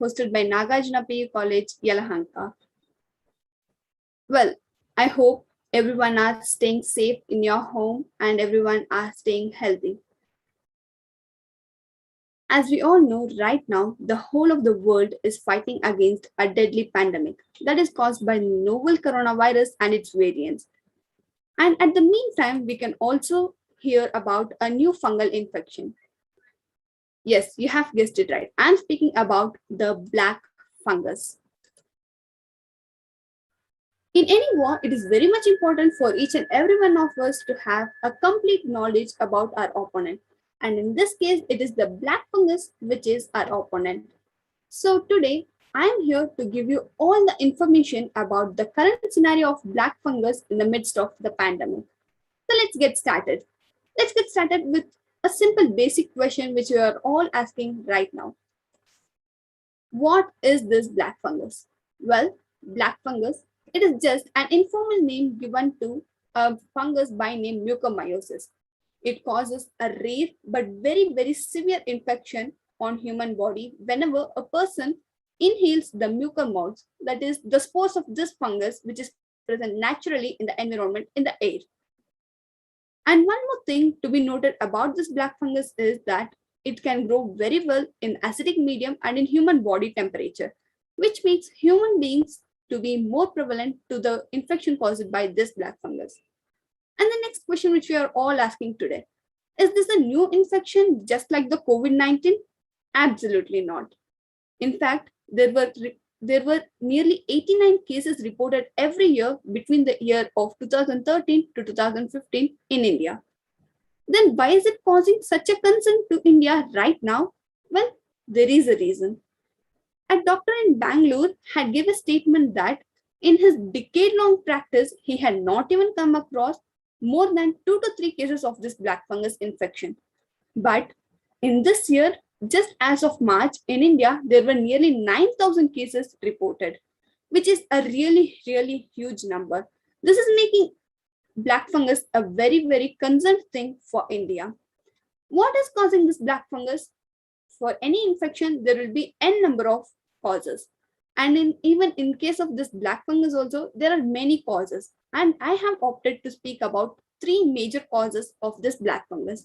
hosted by Nagarjuna College, Yelahanka. Well, I hope everyone are staying safe in your home and everyone are staying healthy. As we all know, right now, the whole of the world is fighting against a deadly pandemic that is caused by novel coronavirus and its variants. And at the meantime, we can also hear about a new fungal infection. Yes, you have guessed it right. I'm speaking about the black fungus. In any war, it is very much important for each and every one of us to have a complete knowledge about our opponent. And in this case, it is the black fungus which is our opponent. So today, I am here to give you all the information about the current scenario of black fungus in the midst of the pandemic. So let's get started. Let's get started with a simple basic question which you are all asking right now. What is this black fungus? Well, black fungus, it is just an informal name given to a fungus by name mucormycosis. It causes a rare but very severe infection on human body whenever a person inhales the mucormycosis, that is the spores of this fungus which is present naturally in the environment in the air. And one more thing to be noted about this black fungus is that it can grow very well in acidic medium and in human body temperature, which makes human beings to be more prevalent to the infection caused by this black fungus. And the next question which we are all asking today, is this a new infection just like the COVID-19? Absolutely not. In fact, there were nearly 89 cases reported every year between the year of 2013 to 2015 in India. Then why is it causing such a concern to India right now? Well, there is a reason. A doctor in Bangalore had given a statement that in his decade-long practice, he had not even come across more than 2 to 3 cases of this black fungus infection. But in this year, just as of March, in India, there were nearly 9,000 cases reported, which is a really huge number. This is making black fungus a very concerned thing for India. What is causing this black fungus? For any infection, there will be n number of causes. And even in case of this black fungus also, there are many causes. And I have opted to speak about 3 major causes of this black fungus.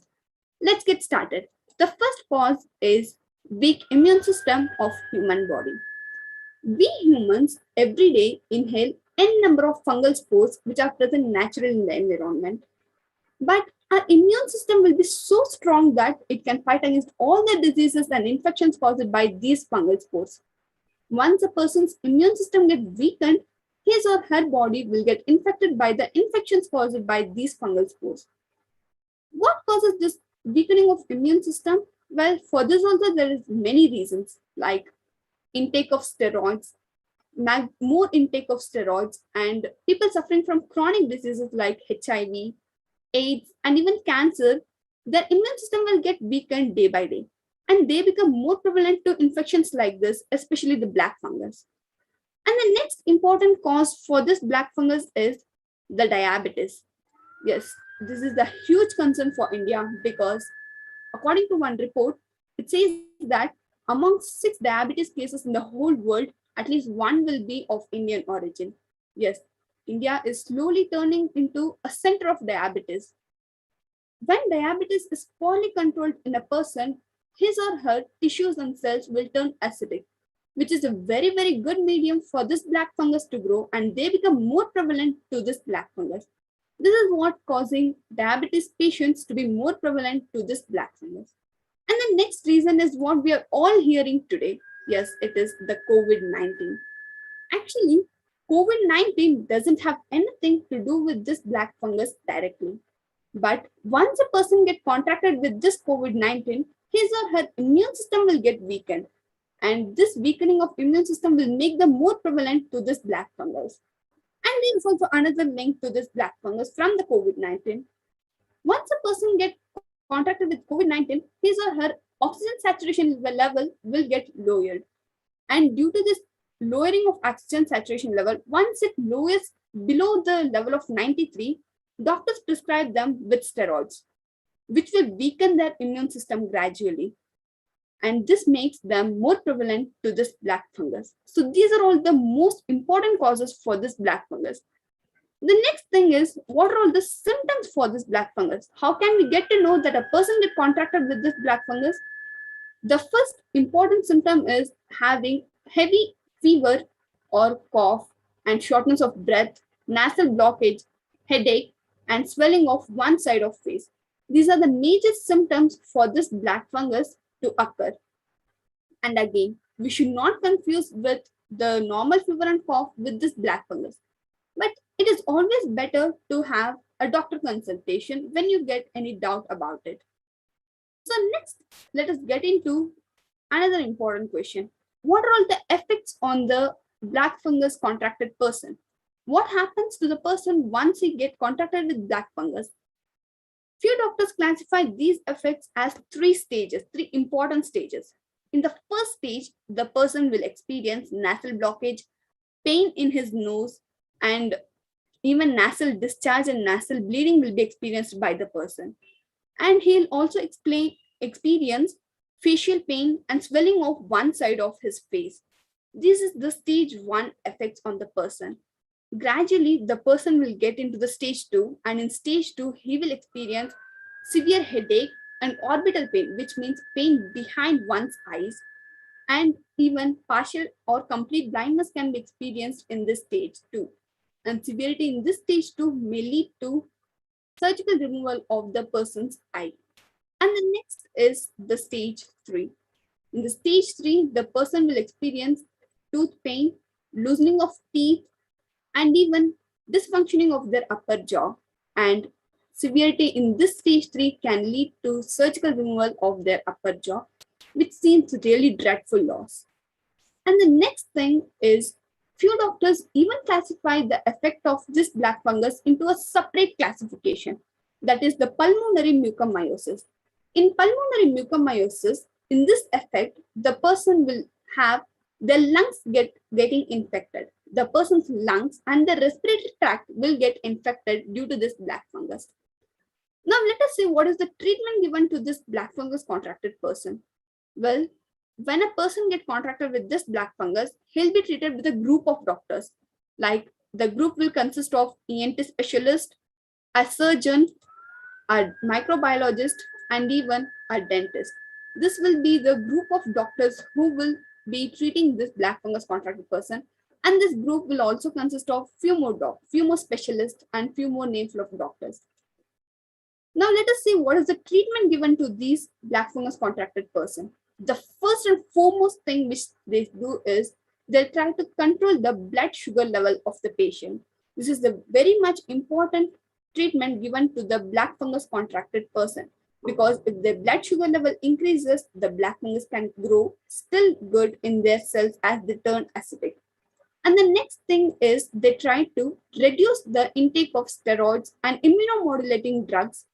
Let's get started. The first cause is weak immune system of human body. We humans every day inhale n number of fungal spores which are present naturally in the environment. But our immune system will be so strong that it can fight against all the diseases and infections caused by these fungal spores. Once a person's immune system gets weakened, his or her body will get infected by the infections caused by these fungal spores. What causes this weakening of immune system? Well, for this also there is many reasons like intake of steroids, more intake of steroids, and people suffering from chronic diseases like HIV, AIDS, and even cancer, their immune system will get weakened day by day. And they become more prevalent to infections like this, especially the black fungus. And the next important cause for this black fungus is the diabetes. Yes, this is the huge concern for India because according to one report, it says that among 6 diabetes cases in the whole world, at least 1 will be of Indian origin. Yes, India is slowly turning into a center of diabetes. When diabetes is poorly controlled in a person, his or her tissues and cells will turn acidic, which is a very good medium for this black fungus to grow, and they become more prevalent to this black fungus. This is what causing diabetes patients to be more prevalent to this black fungus. And the next reason is what we are all hearing today. Yes, it is the COVID-19. Actually, COVID-19 doesn't have anything to do with this black fungus directly. But once a person gets contracted with this COVID-19, his or her immune system will get weakened. And this weakening of immune system will make them more prevalent to this black fungus. And there is also another link to this black fungus from the COVID-19. Once a person gets contracted with COVID-19, his or her oxygen saturation level will get lowered. And due to this lowering of oxygen saturation level, once it lowers below the level of 93, doctors prescribe them with steroids, which will weaken their immune system gradually. and this makes them more prevalent to this black fungus. So these are all the most important causes for this black fungus. The next thing is, what are all the symptoms for this black fungus? How can we get to know that a person get contracted with this black fungus? The first important symptom is having heavy fever or cough and shortness of breath, nasal blockage, headache, and swelling of one side of face. These are the major symptoms for this black fungus to occur. And again, we should not confuse with the normal fever and cough with this black fungus. But it is always better to have a doctor consultation when you get any doubt about it. So next, let us get into another important question. What are all the effects on the black fungus contracted person? What happens to the person once he gets contracted with black fungus? Few doctors classify these effects as three important stages. In the first stage, the person will experience nasal blockage, pain in his nose, and even nasal discharge and nasal bleeding will be experienced by the person. And he'll also experience facial pain and swelling of one side of his face. This is the stage 1 effects on the person. Gradually, the person will get into the stage 2, and in stage 2, he will experience severe headache and orbital pain, which means pain behind one's eyes, and even partial or complete blindness can be experienced in this stage 2. And severity in this stage 2 may lead to surgical removal of the person's eye. And the next is the stage 3. In the stage 3, the person will experience tooth pain, loosening of teeth, and even dysfunctioning of their upper jaw. And severity in this stage 3 can lead to surgical removal of their upper jaw, which seems really dreadful loss. And the next thing is, few doctors even classify the effect of this black fungus into a separate classification, that is the pulmonary mucormyosis. In pulmonary mucormyosis, in this effect, the person will have their lungs getting infected. The person's lungs and the respiratory tract will get infected due to this black fungus. Now let us see what is the treatment given to this black fungus contracted person. Well, when a person gets contracted with this black fungus, he'll be treated with a group of doctors. Like the group will consist of ENT specialist, a surgeon, a microbiologist, and even a dentist. This will be the group of doctors who will be treating this black fungus contracted person. And this group will also consist of few more specialists and few more names of doctors. Now let us see what is the treatment given to these black fungus contracted person. The first and foremost thing which they do is they try to control the blood sugar level of the patient. This is the very much important treatment given to the black fungus contracted person, because if the blood sugar level increases, the black fungus can grow still good in their cells as they turn acidic. And the next thing is they try to reduce the intake of steroids and immunomodulating drugs,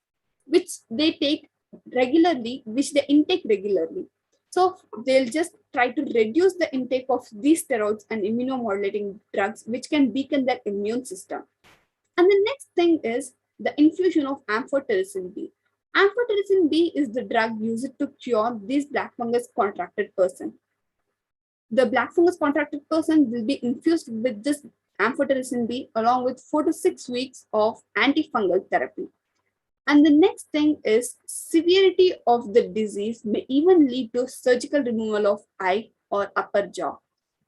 which they take regularly, which they intake regularly. So they'll just try to reduce the intake of these steroids and immunomodulating drugs, which can weaken their immune system. And the next thing is the infusion of amphotericin B. Amphotericin B is the drug used to cure this black fungus contracted person. The black fungus contracted person will be infused with this amphotericin B along with 4 to 6 weeks of antifungal therapy. And the next thing is severity of the disease may even lead to surgical removal of eye or upper jaw.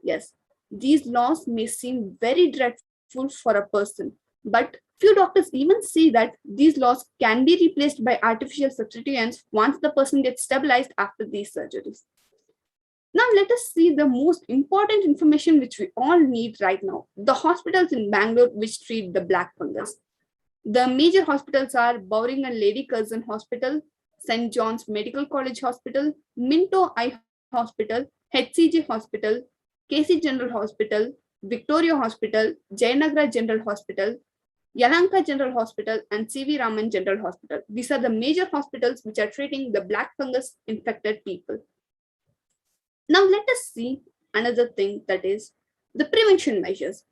Yes, these loss may seem very dreadful for a person, but few doctors even say that these loss can be replaced by artificial substituents once the person gets stabilized after these surgeries. Now let us see the most important information which we all need right now. The hospitals in Bangalore which treat the black fungus. The major hospitals are Bowring and Lady Curzon Hospital, St. John's Medical College Hospital, Minto Eye Hospital, HCG Hospital, KC General Hospital, Victoria Hospital, Jayanagara General Hospital, Yalanka General Hospital, and C.V. Raman General Hospital. These are the major hospitals which are treating the black fungus infected people. Now let us see another thing, that is the prevention measures.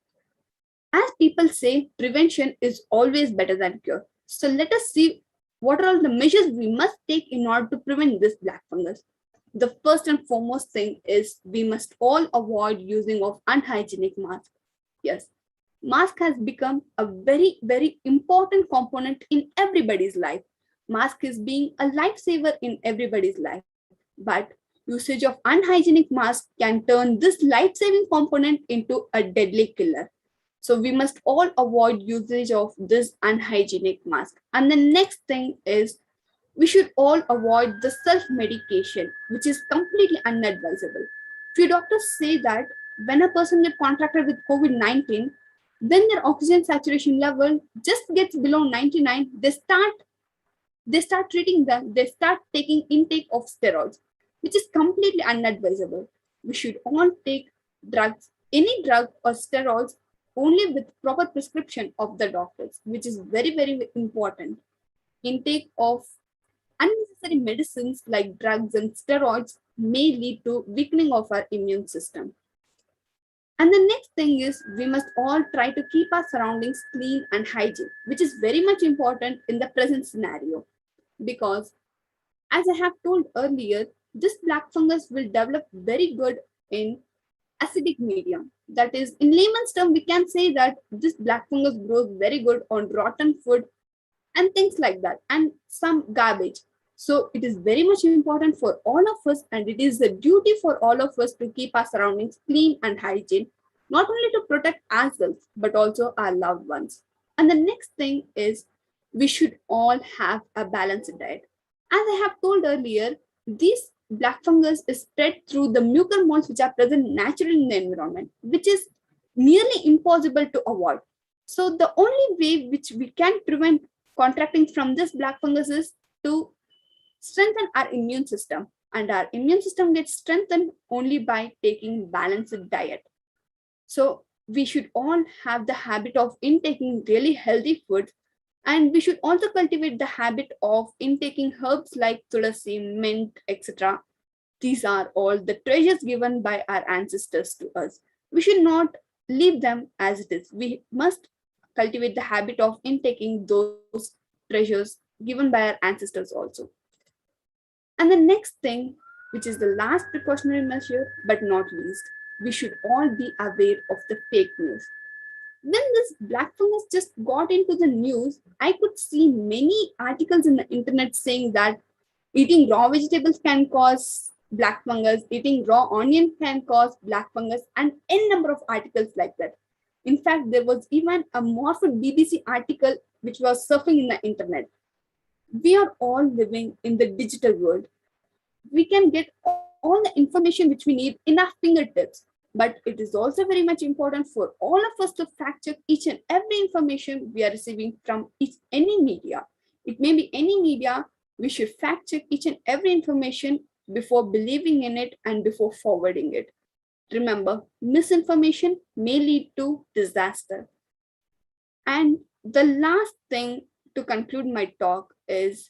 As people say, prevention is always better than cure. So let us see what are all the measures we must take in order to prevent this black fungus. The first and foremost thing is we must all avoid using of unhygienic masks. Yes, mask has become a very, very important component in everybody's life. Mask is being a lifesaver in everybody's life. But usage of unhygienic mask can turn this life-saving component into a deadly killer. So we must all avoid usage of this unhygienic mask. And the next thing is we should all avoid the self-medication, which is completely unadvisable. Few doctors say that when a person gets contracted with COVID-19, when their oxygen saturation level just gets below 99, they start treating them, they start taking intake of steroids, which is completely unadvisable. We should all take drugs, any drug or steroids, only with proper prescription of the doctors, which is very, very important. Intake of unnecessary medicines like drugs and steroids may lead to weakening of our immune system. And the next thing is we must all try to keep our surroundings clean and hygiene, which is very much important in the present scenario because, as I have told earlier, this black fungus will develop very good in acidic medium. That is, in layman's term, we can say that this black fungus grows very good on rotten food and things like that, and some garbage. So it is very much important for all of us, and it is a duty for all of us to keep our surroundings clean and hygiene, not only to protect ourselves, but also our loved ones. And the next thing is we should all have a balanced diet. As I have told earlier, this black fungus is spread through the mucor moles which are present naturally in the environment, which is nearly impossible to avoid. So the only way which we can prevent contracting from this black fungus is to strengthen our immune system. And our immune system gets strengthened only by taking balanced diet. So we should all have the habit of intaking really healthy food, and we should also cultivate the habit of intaking herbs like tulasi, mint, etc. These are all the treasures given by our ancestors to us. We should not leave them as it is. We must cultivate the habit of intaking those treasures given by our ancestors also. And the next thing, which is the last precautionary measure, but not least, we should all be aware of the fake news. When this black fungus just got into the news, I could see many articles in the internet saying that eating raw vegetables can cause black fungus, eating raw onion can cause black fungus, and n number of articles like that. In fact, there was even a morphed BBC article which was surfing in the internet. We are all living in the digital world. We can get all the information which we need in our fingertips. But it is also very much important for all of us to fact check each and every information we are receiving from any media. It may be any media, we should fact check each and every information before believing in it and before forwarding it. Remember, misinformation may lead to disaster. And the last thing to conclude my talk is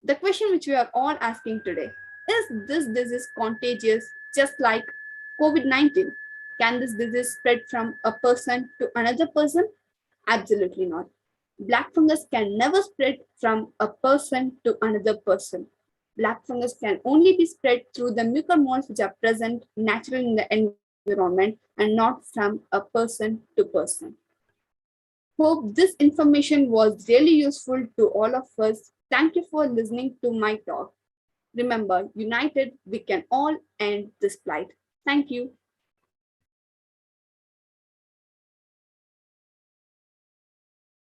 the question which we are all asking today. Is this disease contagious just like COVID-19? Can this disease spread from a person to another person? Absolutely not. Black fungus can never spread from a person to another person. Black fungus can only be spread through the mucor moles which are present naturally in the environment and not from a person to person. Hope this information was really useful to all of us. Thank you for listening to my talk. Remember, united, we can all end this plight. Thank you.